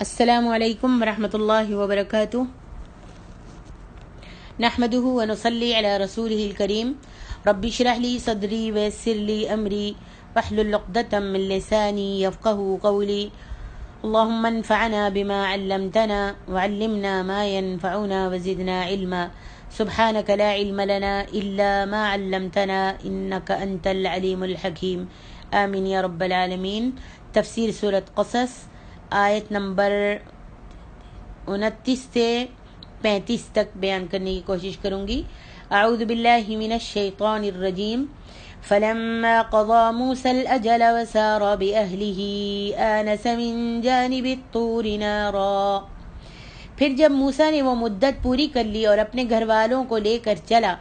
السلام علیکم ورحمۃ اللہ وبرکاتہ نحمده ونصلی علی رسولہ الکریم رب اشرح لی صدری ویسر لی امری واحلل عقدۃ من لسانی یفقهوا قولی اللهم انفعنا بما علمتنا وعلمنا ما ينفعنا وزدنا علما سبحانك لا علم لنا الا ما علمتنا انك انت العلیم الحکیم آمین یا رب العالمین۔ تفسیر سورۃ قصص آیت نمبر 29 سے 35 تک بیان کرنے کی کوشش کروں گی۔ اعوذ باللہ من الشیطان الرجیم۔ فلما قضى موسى الأجل وسار بأهله آنس من جانب الطور نارا۔ پھر جب موسیٰ نے وہ مدت پوری کر لی اور اپنے گھر والوں کو لے کر چلا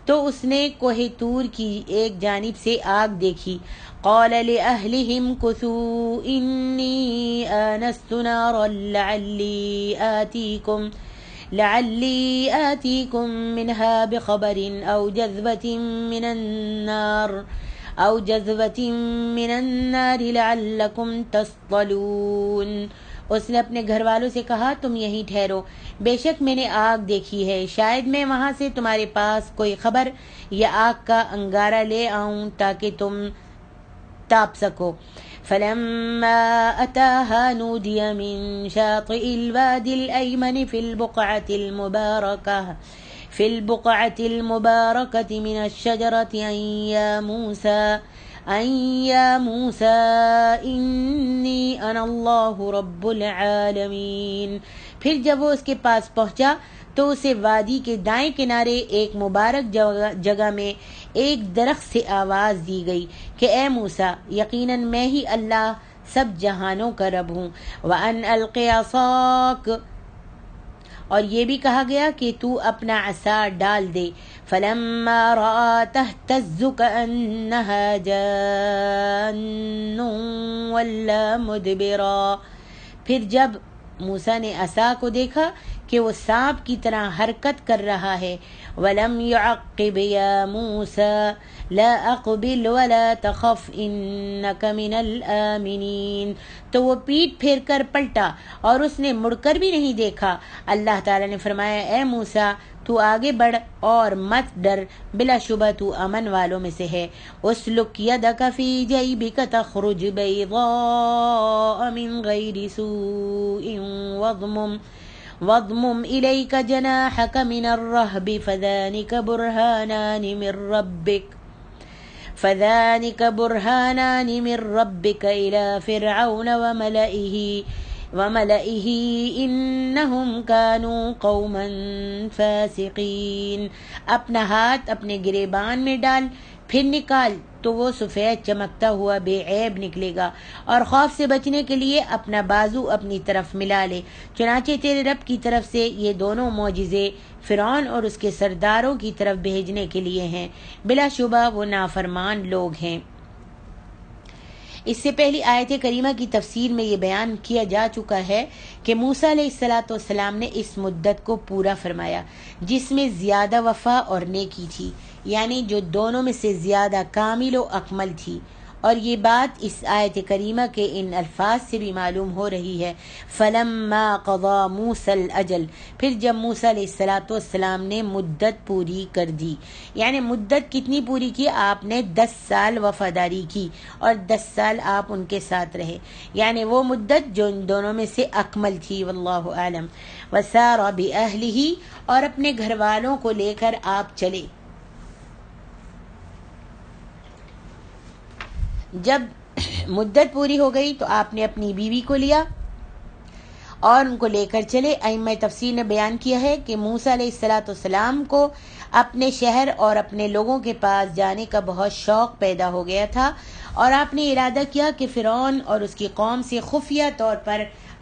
تو اس نے کوہ طور کی ایک جانب سے آگ دیکھی۔ قال لأهلهم كثوا إني آنست نارا لعلي آتيكم منها بخبر أو جذبة من النار لعلكم تصطلون۔ اس نے اپنے گھر والوں سے کہا تم یہیں ٹھہرو، بے شک میں نے آگ دیکھی ہے، شاید میں وہاں سے تمہارے پاس کوئی خبر یا آگ کا انگارہ لے آؤں تاکہ تم تاپ سکو۔ فلما أتاها نودي من شاطئ الوادي الأيمن في البقعة المباركة من الشجرة أن يا موسى إني أنا الله رب العالمين۔ پھر جب وہ اس کے پاس پہنچا تو اسے وادی کے دائیں کنارے ایک مبارک جگہ میں ایک درخت سے آواز دی گئی کہ اے موسیٰ، یقیناً میں ہی اللہ سب جہانوں کا رب ہوں۔ وَأَنْ أَلْقِ عَصَاكَ، اور یہ بھی کہا گیا کہ تو اپنا عصا ڈال دے۔ فَلَمَّا رَأَى تَهْتَزُّ كَأَنَّهَا جَانٌّ وَلَّى مُدْبِرًا، پھر جب موسیٰ نے عصا کو دیکھا کہ وہ سانپ کی طرح حرکت کر رہا ہے۔ وَلَمْ يُعَقِّبْ يَا مُوسَى لَا أَقْبِلْ وَلَا تَخَفْ إِنَّكَ مِنَ الْآمِنِينَ، تو وہ پیٹھ پھیر کر پلٹا اور اس نے مڑ کر بھی نہیں دیکھا۔ اللہ تعالیٰ نے فرمایا اے موسیٰ تو آگے بڑھ اور مت ڈر، بلا شبہ تو امن والوں میں سے ہے۔ اسلک یدک فی جیبک تخرج بیضاء من غیر سوء واضمم الیک جناحک من الرہب فذانک برہانان من ربک الی فرعون وملئه انہم کانوا قوما فاسقین۔ اپنا ہاتھ اپنے گریبان میں ڈال، پھر نکال تو وہ سفید چمکتا ہوا بے عیب نکلے گا، اور خوف سے بچنے کے لیے اپنا بازو اپنی طرف ملا لے۔ چنانچہ تیرے رب کی طرف سے یہ دونوں معجزے فرعون اور اس کے سرداروں کی طرف بھیجنے کے لیے ہیں، بلا شبہ وہ نافرمان لوگ ہیں۔ اس سے پہلی آیت کریمہ کی تفسیر میں یہ بیان کیا جا چکا ہے کہ موسیٰ علیہ السلام نے اس مدت کو پورا فرمایا جس میں زیادہ وفا اور نیکی تھی، یعنی جو دونوں میں سے زیادہ کامل و اکمل تھی، اور یہ بات اس آیت کریمہ کے ان الفاظ سے بھی معلوم ہو رہی ہے۔ فلما قضى موسى الأجل، پھر جب موسیٰ علیہ السلام نے مدت پوری کر دی، یعنی مدت کتنی پوری کی؟ آپ نے 10 سال وفاداری کی اور 10 سال آپ ان کے ساتھ رہے، یعنی وہ مدت جو ان دونوں میں سے اکمل تھی، واللہ اعلم۔ وسار بأہلہ، اور اپنے گھر والوں کو لے کر آپ چلے۔ جب مدت پوری ہو گئی تو آپ نے اپنی بیوی کو لیا اور ان کو لے کر چلے۔ ائمہ تفسیر نے بیان کیا ہے کہ موسیٰ علیہ السلام کو اپنے شہر اور اپنے لوگوں کے پاس جانے کا بہت شوق پیدا ہو گیا تھا، اور آپ نے ارادہ کیا کہ فرعون اور اس کی قوم سے خفیہ طور پر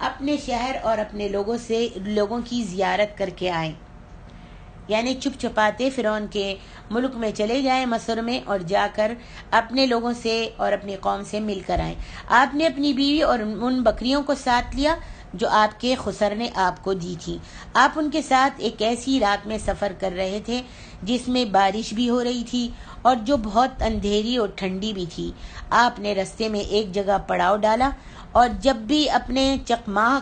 اپنے شہر اور اپنے لوگوں کی زیارت کر کے آئیں، یعنی چھپ چھپاتے فرعون کے ملک میں چلے جائیں، مصر میں، اور جا کر اپنے لوگوں سے اور اپنی قوم سے مل کر آئیں۔ آپ نے اپنی بیوی اور ان بکریوں کو ساتھ لیا جو آپ کے خسر نے آپ کو دی تھی۔ آپ ان کے ساتھ ایک ایسی رات میں سفر کر رہے تھے جس میں بارش بھی ہو رہی تھی اور جو بہت اندھیری اور ٹھنڈی بھی تھی۔ آپ نے رستے میں ایک جگہ پڑاؤ ڈالا اور جب بھی اپنے چکماہ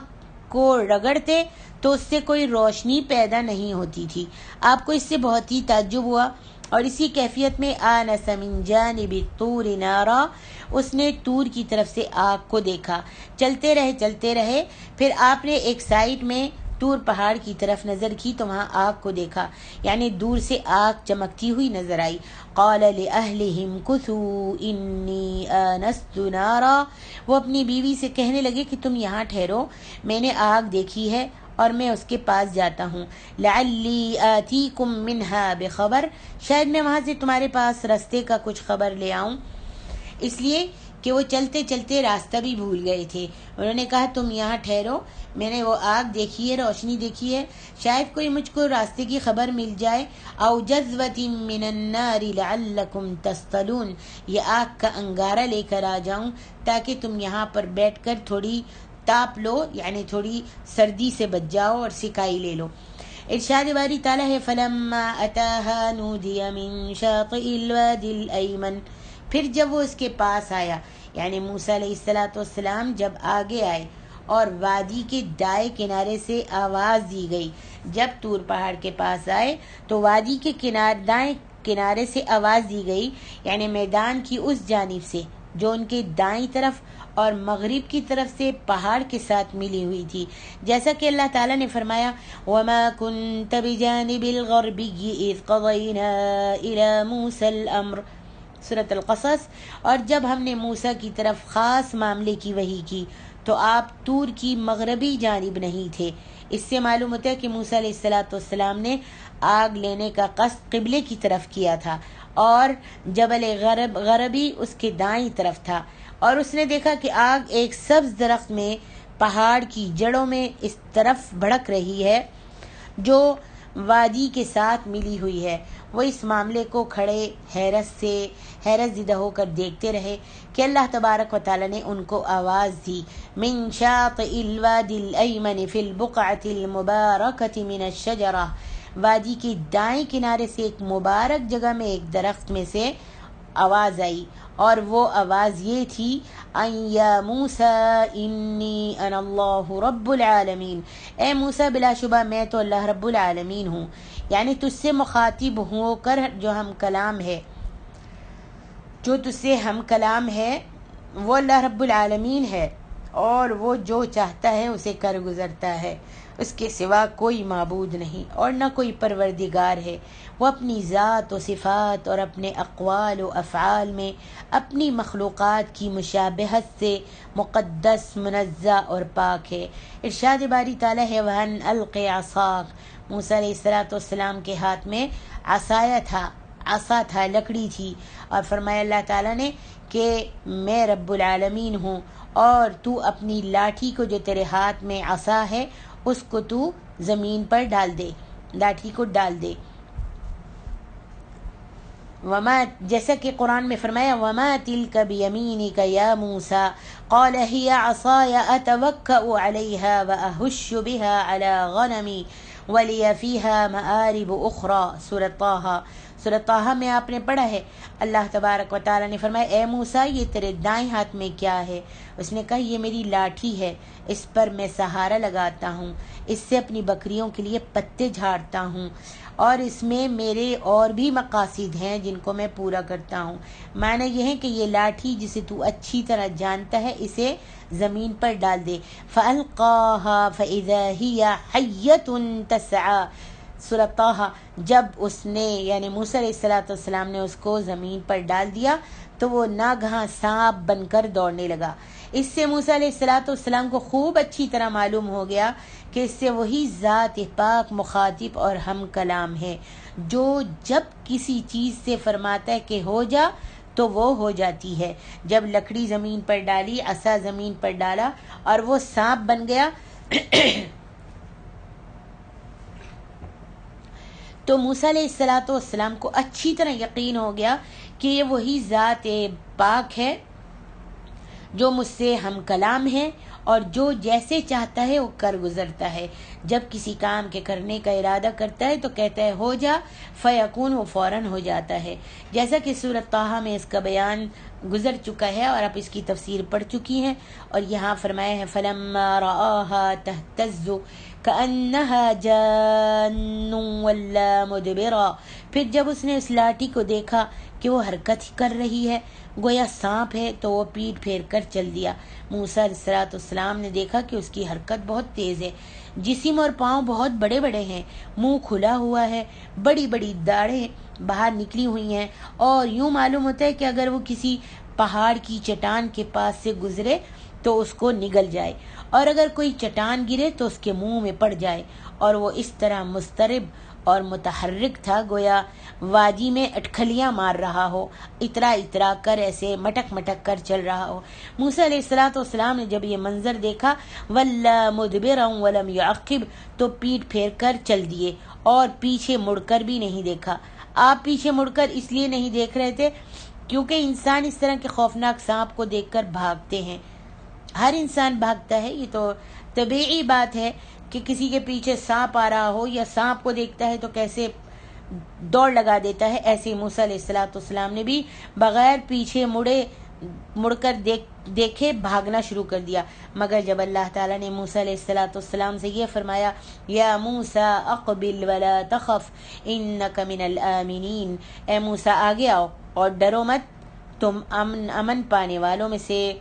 کو رگڑتے تو اس سے کوئی روشنی پیدا نہیں ہوتی تھی۔ آپ کو اس سے بہت ہی تعجب ہوا، اور اسی کیفیت میں آنس من جانب الطور نارا، اس نے طور کی طرف سے آگ کو دیکھا۔ چلتے رہے، پھر آپ نے ایک سائٹ میں طور پہاڑ کی طرف نظر کی تو وہاں آگ کو دیکھا، یعنی دور سے آگ چمکتی ہوئی نظر آئی۔ قال لأہلہم کثوا انی آنست نارا، وہ اپنی بیوی سے کہنے لگے کہ تم یہاں ٹھہرو، میں نے آگ دیکھی ہے اور میں اس کے پاس جاتا ہوں۔ لعلی آتیکم منہا بخبر، شاید میں وہاں سے تمہارے پاس رستے کا کچھ خبر لے آؤں۔ اس لیے کہ وہ چلتے چلتے راستہ بھی بھول گئے تھے۔ انہوں نے کہا تم یہاں ٹھہرو، میں نے وہ آگ دیکھی ہے، روشنی دیکھی ہے، شاید کوئی مجھ کو راستے کی خبر مل جائے۔ او جذوۃ من النار لعلکم تصطلون، یہ آگ کا انگارہ لے کر آ جاؤں تاکہ تم یہاں پر بیٹھ کر تھوڑی تاپ لو، یعنی تھوڑی سردی سے بچ جاؤ اور سکائی لے لو۔ ارشاد باری تعالیٰ ہے فلما اتاها نودی من شاطئ الوادی الایمن، پھر جب وہ اس کے پاس آیا، یعنی موسیٰ علیہ السلام جب آگے آئے اور وادی کے دائیں کنارے سے آواز دی گئی، جب طور پہاڑ کے پاس آئے تو وادی کے دائیں کنارے سے آواز دی گئی، یعنی میدان کی اس جانب سے جو ان کے دائیں طرف اور مغرب کی طرف سے پہاڑ کے ساتھ ملی ہوئی تھی، جیسا کہ اللہ تعالیٰ نے فرمایا وَمَا كُنْتَ بِجَانِبِ الْغَرْبِيِّ إِذْ قَضَيْنَا إِلَى مُوسَى الْأَمْرَ، سورۃ القصص، اور جب ہم نے موسیٰ کی طرف خاص معاملے کی وحی کی تو آپ طور کی مغربی جانب نہیں تھے۔ اس سے معلوم ہوتا ہے کہ موسیٰ علیہ السلام نے آگ لینے کا قصد قبلے کی طرف کیا تھا اور جبل غربی اس کے دائیں طرف تھا، اور اس نے دیکھا کہ آگ ایک سبز درخت میں پہاڑ کی جڑوں میں اس طرف بھڑک رہی ہے جو وادی کے ساتھ ملی ہوئی ہے۔ وہ اس معاملے کو کھڑے حیرت زدہ ہو کر دیکھتے رہے کہ اللہ تبارک و تعالی نے ان کو آواز دی من شاطئ الوادی الایمن فی البقعۃ المبارکۃ من الشجرہ، وادی کے دائیں کنارے سے ایک مبارک جگہ میں ایک درخت میں سے آواز آئی، اور وہ آواز یہ تھی ان یا موسیٰ انی انا اللہ رب العالمین، اے موسیٰ بلا شبہ میں تو اللہ رب العالمین ہوں، یعنی تجھ سے مخاطب ہو کر جو ہم کلام ہے وہ اللہ رب العالمین ہے، اور وہ جو چاہتا ہے اسے کر گزرتا ہے، اس کے سوا کوئی معبود نہیں اور نہ کوئی پروردگار ہے۔ وہ اپنی ذات و صفات اور اپنے اقوال و افعال میں اپنی مخلوقات کی مشابہت سے مقدس، منزہ اور پاک ہے۔ ارشاد باری تعالیٰ ہے وَأَنْ أَلْقِ عَصَاكَ، موسیٰ علیہ السلام کے ہاتھ میں عصا تھا، لکڑی تھی، اور فرمایا اللہ تعالیٰ نے کہ میں رب العالمین ہوں، اور تو اپنی لاٹھی کو جو تیرے ہاتھ میں عصا ہے اس کو تو زمین پر ڈال دے، لاٹھی کو ڈال دے۔ وما، جیسا کہ قرآن میں فرمایا وما تلک بیمینک یا موسیٰ قال ہی عصای اتوکأ علیہا واہش بها علی غنمی ولی فیہا مآرب اخری، سورۃ طٰہٰ۔ سورۃ طٰہٰ میں آپ نے پڑھا ہے اللہ تبارک و تعالیٰ نے فرمایا اے موسیٰ یہ تیرے دائیں ہاتھ میں کیا ہے؟ اس نے کہا یہ میری لاٹھی ہے، اس پر میں سہارا لگاتا ہوں، اس سے اپنی بکریوں کے لیے پتے جھاڑتا ہوں، اور اس میں میرے اور بھی مقاصد ہیں جن کو میں پورا کرتا ہوں۔ معنی یہ ہے کہ یہ لاٹھی جسے تو اچھی طرح جانتا ہے اسے زمین پر ڈال دے۔ فَأَلْقَاهَا فَإِذَا هِيَ حَيَّةٌ تَسْعَىٰ، سورۃ طٰہٰ، جب اس نے یعنی موسیٰ علیہ السلام نے اس کو زمین پر ڈال دیا تو وہ ناگہاں سانپ بن کر دوڑنے لگا۔ اس سے موسیٰ علیہ السلام کو خوب اچھی طرح معلوم ہو گیا کہ اس سے وہی ذات پاک مخاطب اور ہم کلام ہے جو جب کسی چیز سے فرماتا ہے کہ ہو جا تو وہ ہو جاتی ہے۔ جب لکڑی زمین پر ڈالی، عصا زمین پر ڈالا اور وہ سانپ بن گیا تو موسیٰ علیہ السلام کو اچھی طرح یقین ہو گیا کہ یہ وہی ذات پاک ہے جو مجھ سے ہم کلام ہے اور جو جیسے چاہتا ہے وہ کر گزرتا ہے. جب کسی کام کے کرنے کا ارادہ کرتا ہے تو کہتا ہے ہو جا، فیکون، وہ فوراً ہو جاتا ہے. جیسا کہ سورۃ طٰہٰ میں اس کا بیان گزر چکا ہے اور آپ اس کی تفسیر پڑھ چکی ہیں. اور یہاں فرمایا ہے فَلَمَّا رَآهَا تَهْتَزُّ كَأَنَّهَا جَانٌّ وَلَّىٰ مُدْبِرًا، پھر جب اس نے اس لاٹھی کو دیکھا کہ وہ حرکت کر رہی ہے گویا سانپ ہے تو وہ پیٹ پھیر کر چل دیا. موسیٰ علیہ السلام نے دیکھا کہ اس کی حرکت بہت تیز ہے، جسم اور پاؤں بہت بڑے بڑے ہیں، منہ کھلا ہوا ہے، بڑی بڑی داڑھیں باہر نکلی ہوئی ہیں، اور یوں معلوم ہوتا ہے کہ اگر وہ کسی پہاڑ کی چٹان کے پاس سے گزرے تو اس کو نگل جائے، اور اگر کوئی چٹان گرے تو اس کے منہ میں پڑ جائے. اور وہ اس طرح مضطرب اور متحرک تھا گویا وادی میں اٹکھلیاں مار رہا ہو، اترا اترا کر ایسے مٹک مٹک کر چل رہا ہو. موسیٰ علیہ السلام نے جب یہ منظر دیکھا وَلَّىٰ مُدْبِرًا وَلَمْ يُعَقِّبْ، تو پیٹ پھیر کر چل دیے اور پیچھے مڑ کر بھی نہیں دیکھا. آپ پیچھے مڑ کر اس لیے نہیں دیکھ رہے تھے کیونکہ انسان اس طرح کے خوفناک سانپ کو دیکھ کر بھاگتے ہیں. ہر انسان بھاگتا ہے، یہ تو طبیعی بات ہے کہ کسی کے پیچھے سانپ آ رہا ہو یا سانپ کو دیکھتا ہے تو کیسے دوڑ لگا دیتا ہے. ایسے موسیٰ علیہ السلام نے بھی بغیر پیچھے مڑ کر دیکھے بھاگنا شروع کر دیا. مگر جب اللہ تعالیٰ نے موسیٰ علیہ السلام سے یہ فرمایا یا موسیٰ اقبل ولا تخف انک من الآمنین، اے موسیٰ آگے آؤ اور ڈرو مت، تم امن پانے والوں میں سے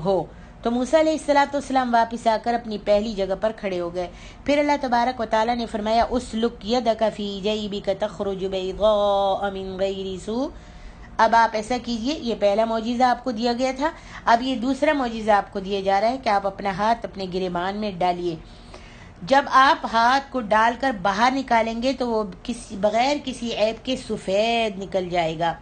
ہو، تو موسیٰ علیہ السلام واپس آ کر اپنی پہلی جگہ پر کھڑے ہو گئے. پھر اللہ تبارک و تعالیٰ نے فرمایا اسلک یدک فی جیبک تخرج بیضاء من غیر سوء. اب آپ ایسا کیجئے، یہ پہلا معجزہ آپ کو دیا گیا تھا، اب یہ دوسرا معجزہ آپ کو دیا جا رہا ہے کہ آپ اپنا ہاتھ اپنے گریبان میں ڈالیے. جب آپ ہاتھ کو ڈال کر باہر نکالیں گے تو وہ بغیر کسی عیب کے سفید نکل جائے گا،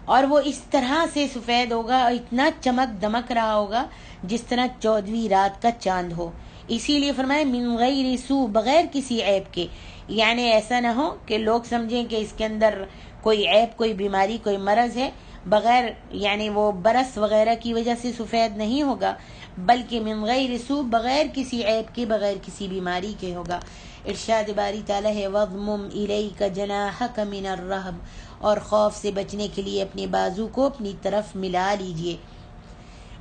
اور وہ اس طرح سے سفید ہوگا اور اتنا چمک دمک رہا ہوگا جس طرح 14ویں رات کا چاند ہو. اسی لیے فرمایا من غیر سوء، بغیر کسی عیب کے. یعنی ایسا نہ ہو کہ لوگ سمجھیں کہ اس کے اندر کوئی عیب، کوئی بیماری، کوئی مرض ہے، بغیر یعنی وہ برس وغیرہ کی وجہ سے سفید نہیں ہوگا، بلکہ من غیر سوء، بغیر کسی عیب کے، بغیر کسی بیماری کے ہوگا. ارشاد باری تعالیٰ ہے وَضْمُمْ إِلَيْكَ جَنَاحَكَ مِنَ الرَّهْبِ، اور خوف سے بچنے کے لیے اپنے بازو کو اپنی طرف ملا لیجئے.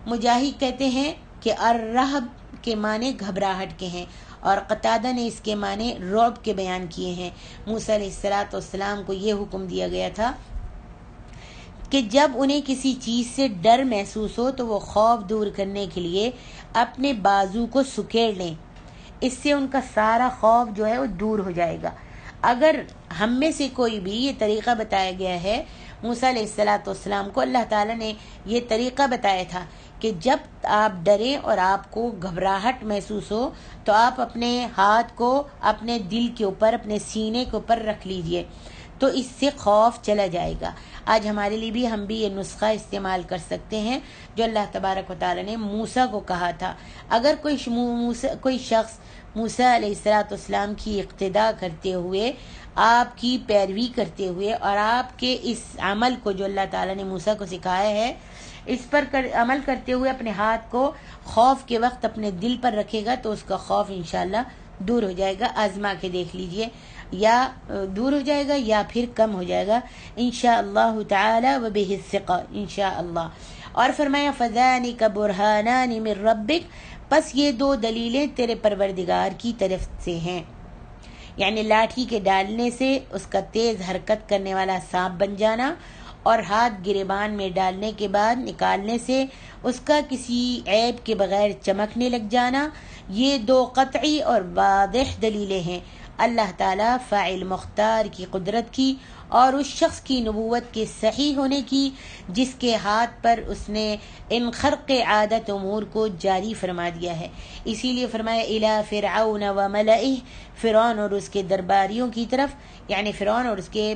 مجاہد کہتے ہیں کہ الرہب کے معنی گھبراہٹ کے ہیں، اور قتادہ نے اس کے معنی رعب کے بیان کیے ہیں. موسیٰ علیہ السلام کو یہ حکم دیا گیا تھا کہ جب انہیں کسی چیز سے ڈر محسوس ہو تو وہ خوف دور کرنے کے لیے اپنے بازو کو سکیڑ لیں، اس سے ان کا سارا خوف جو ہے وہ دور ہو جائے گا. اگر ہم میں سے کوئی بھی، یہ طریقہ بتایا گیا ہے موسیٰ علیہ السلام کو، اللہ تعالیٰ نے یہ طریقہ بتایا تھا کہ جب آپ ڈریں اور آپ کو گھبراہٹ محسوس ہو تو آپ اپنے ہاتھ کو اپنے دل کے اوپر، اپنے سینے کے اوپر رکھ لیجئے، تو اس سے خوف چلا جائے گا. آج ہمارے لیے بھی، ہم بھی یہ نسخہ استعمال کر سکتے ہیں جو اللہ تبارک و تعالیٰ نے موسیٰ کو کہا تھا. اگر کوئی شخص موسیٰ علیہ السلام کی اقتداء کرتے ہوئے، آپ کی پیروی کرتے ہوئے، اور آپ کے اس عمل کو جو اللہ تعالیٰ نے موسیٰ کو سکھایا ہے اس پر عمل کرتے ہوئے اپنے ہاتھ کو خوف کے وقت اپنے دل پر رکھے گا تو اس کا خوف انشاءاللہ دور ہو جائے گا. آزما کے دیکھ لیجئے، یا دور ہو جائے گا یا پھر کم ہو جائے گا انشاءاللہ تعالی وبہ الثقہ انشاءاللہ. اور فرمایا فذانک برہانان من ربک، پس یہ 2 دلیلیں تیرے پروردگار کی طرف سے ہیں. یعنی لاٹھی کے ڈالنے سے اس کا تیز حرکت کرنے والا سانپ بن جانا، اور ہاتھ گریبان میں ڈالنے کے بعد نکالنے سے اس کا کسی عیب کے بغیر چمکنے لگ جانا، یہ 2 قطعی اور واضح دلیلیں ہیں اللہ تعالیٰ فاعل مختار کی قدرت کی اور اس شخص کی نبوت کے صحیح ہونے کی جس کے ہاتھ پر اس نے ان خرق عادت امور کو جاری فرما دیا ہے. اسی لیے فرمایا الی فرعون وملئہ، فرعون اور اس کے درباریوں کی طرف، یعنی فرعون اور اس کے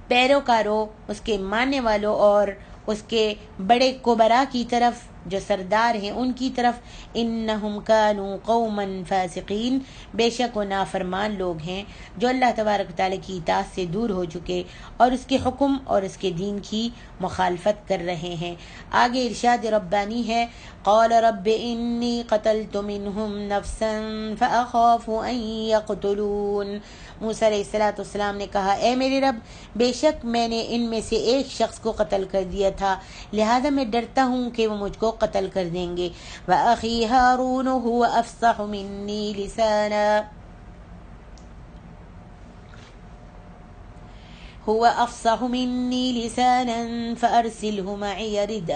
پیروکاروں، اس کے ماننے والوں اور اس کے بڑے کبراء کی طرف جو سردار ہیں ان کی طرف، انہم کانوا قوما فاسقین، بے شک وہ نافرمان لوگ ہیں جو اللہ تبارک و تعالیٰ کی اطاعت سے دور ہو چکے اور اس کے حکم اور اس کے دین کی مخالفت کر رہے ہیں۔ آگے ارشاد ربانی ہے، قال رب انی قتلت منہم نفسا فاخاف ان یقتلون۔ موسیٰ علیہ السلام نے کہا، اے میرے رب، بے شک میں نے ان میں سے ایک شخص کو قتل کر دیا تھا، لہذا میں ڈرتا ہوں کہ وہ مجھ کو قتل کر دیں گے۔ وَأَخِي هَارُونُ هُوَ أَفْصَحُ مِنِّي لِسَانًا فَأَرْسِلْهُ مَعِيَ رِدْ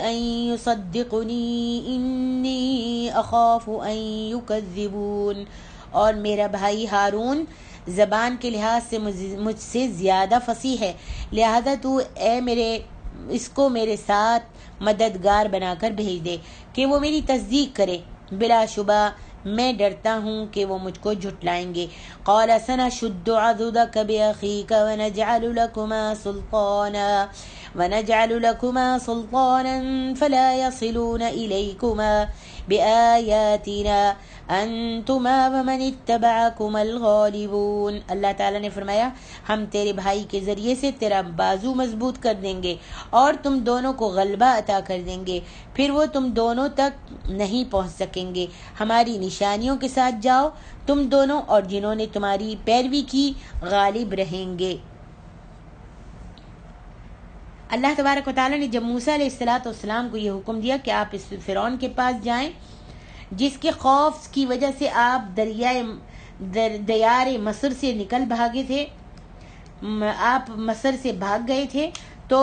أَن يُصَدِّقُنِي إِنِّي أَخَافُ أَن يُكَذِّبُونِ۔ اور میرا بھائی ہارون زبان کے لحاظ سے مجھ سے زیادہ فصیح ہے، لہذا تو اس کو میرے ساتھ مددگار بنا کر بھیج دے کہ وہ میری تصدیق کرے، بلا شبہ میں ڈرتا ہوں کہ وہ مجھ کو جھٹلائیں گے۔ قال سنشد عضدك بأخيك ونجعل لكما سلطانا فلا يصلون إليكما بآياتنا انتما ومن اتبعكما الغالبون۔ اللہ تعالیٰ نے فرمایا، ہم تیرے بھائی کے ذریعے سے تیرا بازو مضبوط کر دیں گے اور تم دونوں کو غلبہ عطا کر دیں گے، پھر وہ تم دونوں تک نہیں پہنچ سکیں گے۔ ہماری نشانیوں کے ساتھ جاؤ، تم دونوں اور جنہوں نے تمہاری پیروی کی غالب رہیں گے۔ اللہ تبارک و تعالیٰ نے جب موسیٰ علیہ السلام کو یہ حکم دیا کہ آپ اس فرعون کے پاس جائیں جس کے خوف کی وجہ سے آپ دیار مصر سے نکل بھاگے تھے، آپ مصر سے بھاگ گئے تھے، تو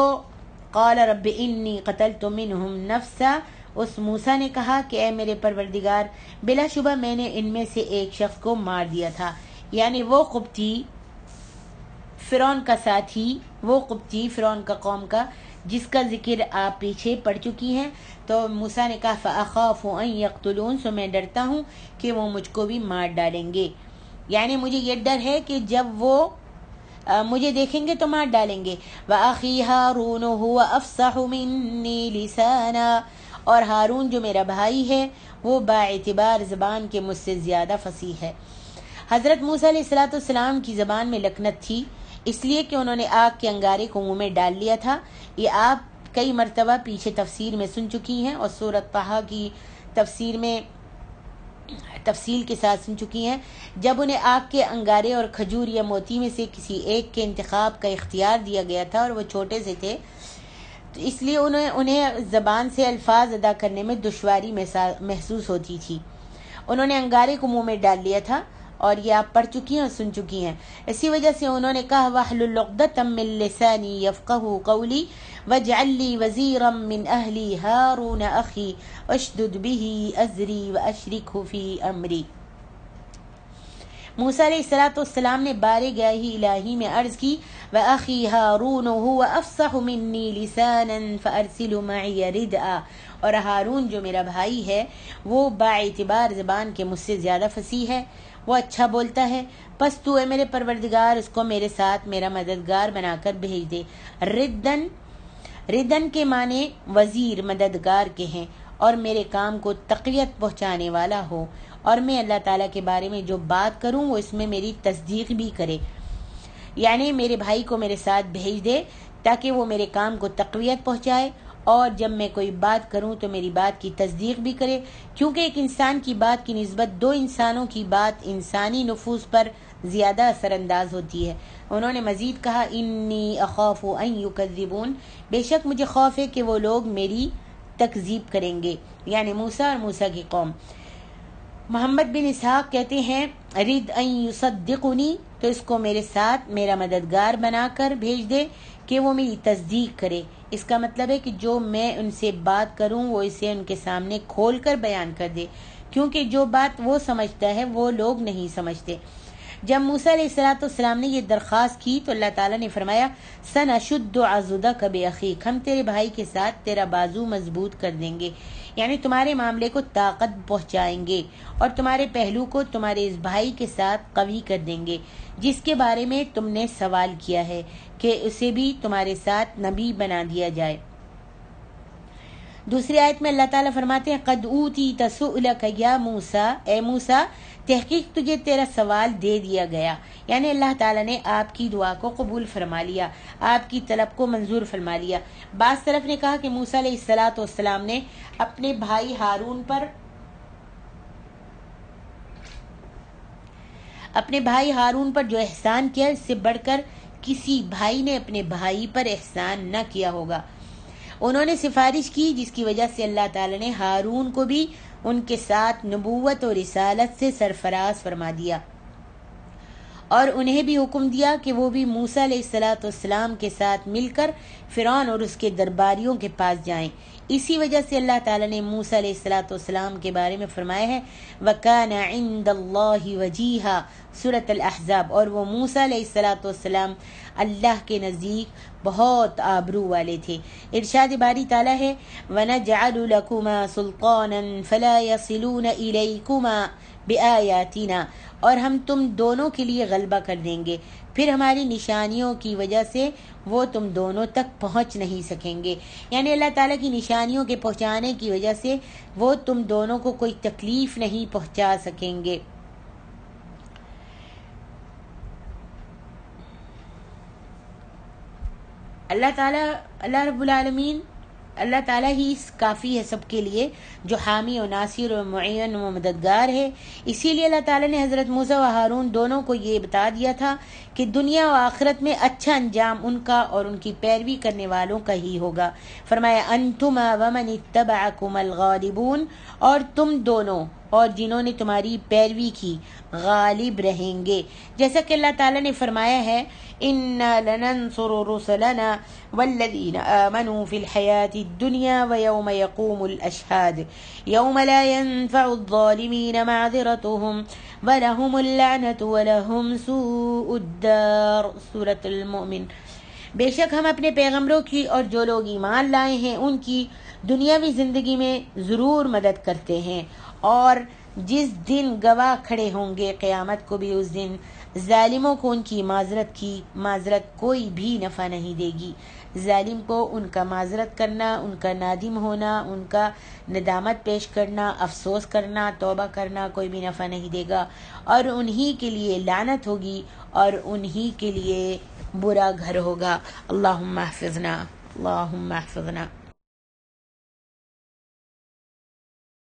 قال رب انی قتلت منہم نفسا، اس موسیٰ نے کہا کہ اے میرے پروردگار، بلا شبہ میں نے ان میں سے ایک شخص کو مار دیا تھا، یعنی وہ قبطی فرعون کا ساتھی، وہ قبطی فرعون کا قوم کا جس کا ذکر آپ پیچھے پڑھ چکی ہیں۔ تو موسیٰ نے کہا فَأَخَافُ أَن يَقْتُلُونَ، سو میں ڈرتا ہوں کہ وہ مجھ کو بھی مار ڈالیں گے، یعنی مجھے یہ ڈر ہے کہ جب وہ مجھے دیکھیں گے تو مار ڈالیں گے۔ وَأَخِي هَارُونُ هُوَ أَفْصَحُ مِنِّي لِسَانًا، اور ہارون جو میرا بھائی ہے وہ باعتبار زبان کے مجھ سے زیادہ فصیح ہے۔ حضرت موسیٰ علیہ السلام کی زبان میں لکنت تھی، اس لیے کہ انہوں نے آگ کے انگارے کو منہ میں ڈال لیا تھا۔ یہ آپ کئی مرتبہ پیچھے تفسیر میں سن چکی ہیں اور سورۃ طٰہٰ کی تفسیر میں تفصیل کے ساتھ سن چکی ہیں۔ جب انہیں آگ کے انگارے اور کھجور یا موتی میں سے کسی ایک کے انتخاب کا اختیار دیا گیا تھا اور وہ چھوٹے سے تھے، تو اس لیے انہیں زبان سے الفاظ ادا کرنے میں دشواری محسوس ہوتی تھی۔ انہوں نے انگارے کو منہ میں ڈال لیا تھا، اور یہ آپ پڑھ چکی ہیں اور سن چکی ہیں۔ اسی وجہ سے انہوں نے کہا وَاحْلُلْ عُقْدَةً مِّن لِّسَانِي يَفْقَهُوا قَوْلِي وَاجْعَل لِّي وَزِيرًا مِّنْ أَهْلِي هَارُونَ أَخِي وَاشْدُدْ بِهِ أَزْرِي وَأَشْرِكْهُ فِي أَمْرِي۔ موسیٰ علیہ السلام نے بارگاہ الہی میں عرض کی وَأَخِي هَارُونُ هُوَ أَفْصَحُ مِنِّي لِسَانًا فَأَرْسِلْهُ مَعِيَ رِدْءًا، اور ہارون جو میرا بھائی ہے وہ باعتبار زبان کے مجھ سے زیادہ فصیح ہے، وہ اچھا بولتا ہے، پس تو اے میرے پروردگار اس کو میرے ساتھ میرا مددگار بنا کر بھیج دے۔ ردن کے معنی وزیر مددگار کے ہیں، اور میرے کام کو تقویت پہنچانے والا ہو، اور میں اللہ تعالیٰ کے بارے میں جو بات کروں وہ اس میں میری تصدیق بھی کرے، یعنی میرے بھائی کو میرے ساتھ بھیج دے تاکہ وہ میرے کام کو تقویت پہنچائے، اور جب میں کوئی بات کروں تو میری بات کی تصدیق بھی کرے، کیونکہ ایک انسان کی بات کی نسبت دو انسانوں کی بات انسانی نفوس پر زیادہ اثر انداز ہوتی ہے۔ انہوں نے مزید کہا انی اخاف ان یکذبون، بے شک مجھے خوف ہے کہ وہ لوگ میری تکذیب کریں گے، یعنی موسیٰ اور موسیٰ کی قوم۔ محمد بن اسحاق کہتے ہیں رد ان یصدقنی، تو اس کو میرے ساتھ میرا مددگار بنا کر بھیج دے کہ وہ میری تصدیق کرے۔ اس کا مطلب ہے کہ جو میں ان سے بات کروں وہ اسے ان کے سامنے کھول کر بیان کر دے، کیونکہ جو بات وہ سمجھتا ہے وہ لوگ نہیں سمجھتے۔ جب موسیٰ علیہ السلام نے یہ درخواست کی تو اللہ تعالیٰ نے فرمایا سنشد عضدک بأخیک، ہم تیرے بھائی کے ساتھ تیرا بازو مضبوط کر دیں گے، یعنی تمہارے معاملے کو طاقت پہنچائیں گے اور تمہارے پہلو کو تمہارے اس بھائی کے ساتھ قوی کر دیں گے جس کے بارے میں تم نے سوال کیا ہے کہ اسے بھی تمہارے ساتھ نبی بنا دیا جائے۔ دوسری آیت میں اللہ تعالیٰ فرماتے ہیں قد اوتیت سؤلک یا موسیٰ، اے موسیٰ تحقیق تجھے تیرا سوال دے دیا گیا، یعنی اللہ تعالیٰ نے آپ کی دعا کو قبول فرما لیا، آپ کی طلب کو منظور فرما لیا۔ بعض طرف نے کہا کہ موسیٰ علیہ السلام نے اپنے بھائی ہارون پر جو احسان کیا اس سے بڑھ کر کسی بھائی نے اپنے بھائی پر احسان نہ کیا ہوگا۔ انہوں نے سفارش کی جس کی وجہ سے اللہ تعالیٰ نے ہارون کو بھی ان کے ساتھ نبوت اور رسالت سے سرفراز فرما دیا اور انہیں بھی حکم دیا کہ وہ بھی موسیٰ علیہ السلام کے ساتھ مل کر فرعون اور اس کے درباریوں کے پاس جائیں۔ اسی وجہ سے اللہ تعالیٰ نے موسیٰ علیہ السلام کے بارے میں فرمایا ہے وَكَانَ عِندَ اللَّهِ وَجِيهًا سورۃ الاحزاب، اور وہ موسیٰ علیہ السلام اللہ کے نزدیک بہت آبرو والے تھے۔ ارشاد باری تعالیٰ ہے وَنَجْعَلُ لَكُمَا سُلْطَانًا فَلَا يَصِلُونَ إِلَيْكُمَا بِآيَاتِنَا، اور ہم تم دونوں کے لیے غلبہ کر دیں گے، پھر ہماری نشانیوں کی وجہ سے وہ تم دونوں تک پہنچ نہیں سکیں گے، یعنی اللہ تعالیٰ کی نشانیوں کے پہنچانے کی وجہ سے وہ تم دونوں کو کوئی تکلیف نہیں پہنچا سکیں گے۔ اللہ رب العالمین، اللہ تعالیٰ ہی کافی ہے سب کے لیے، جو حامی و ناصر و معین و مددگار ہے۔ اسی لیے اللہ تعالیٰ نے حضرت موسیٰ و ہارون دونوں کو یہ بتا دیا تھا کہ دنیا و آخرت میں اچھا انجام ان کا اور ان کی پیروی کرنے والوں کا ہی ہوگا۔ فرمایا انتما ومن اتبعکم الغالبون، اور تم دونوں اور جنہوں نے تمہاری پیروی کی غالب رہیں گے، جیسا کہ اللہ تعالیٰ نے فرمایا ہے اِنَّا لَنَنصُرُ رُسُلَنَا وَالَّذِينَ آمَنُوا فِي الْحَيَاةِ الدُّنْيَا وَيَوْمَ يَقُومُ الْأَشْهَادُ يَوْمَ لَا يَنفَعُ الظَّالِمِينَ مَعْذِرَتُهُمْ وَلَهُمُ اللَّعْنَةُ وَلَهُمْ سُوءُ الدَّارِ سورۃ المؤمن۔ بے شک ہم اپنے پیغمبروں کی اور جو لوگ ایمان لائے ہیں ان کی دنیاوی زندگی میں ضرور مدد کرتے ہیں، اور جس دن گواہ کھڑے ہوں گے قیامت کو بھی اس دن ظالموں کو ان کی معذرت کوئی بھی نفع نہیں دے گی۔ ظالم کو ان کا معذرت کرنا، ان کا نادم ہونا، ان کا ندامت پیش کرنا، افسوس کرنا، توبہ کرنا کوئی بھی نفع نہیں دے گا، اور انہی کے لیے لعنت ہوگی اور انہی کے لیے برا گھر ہوگا۔ اللہم احفظنا، اللہم احفظنا۔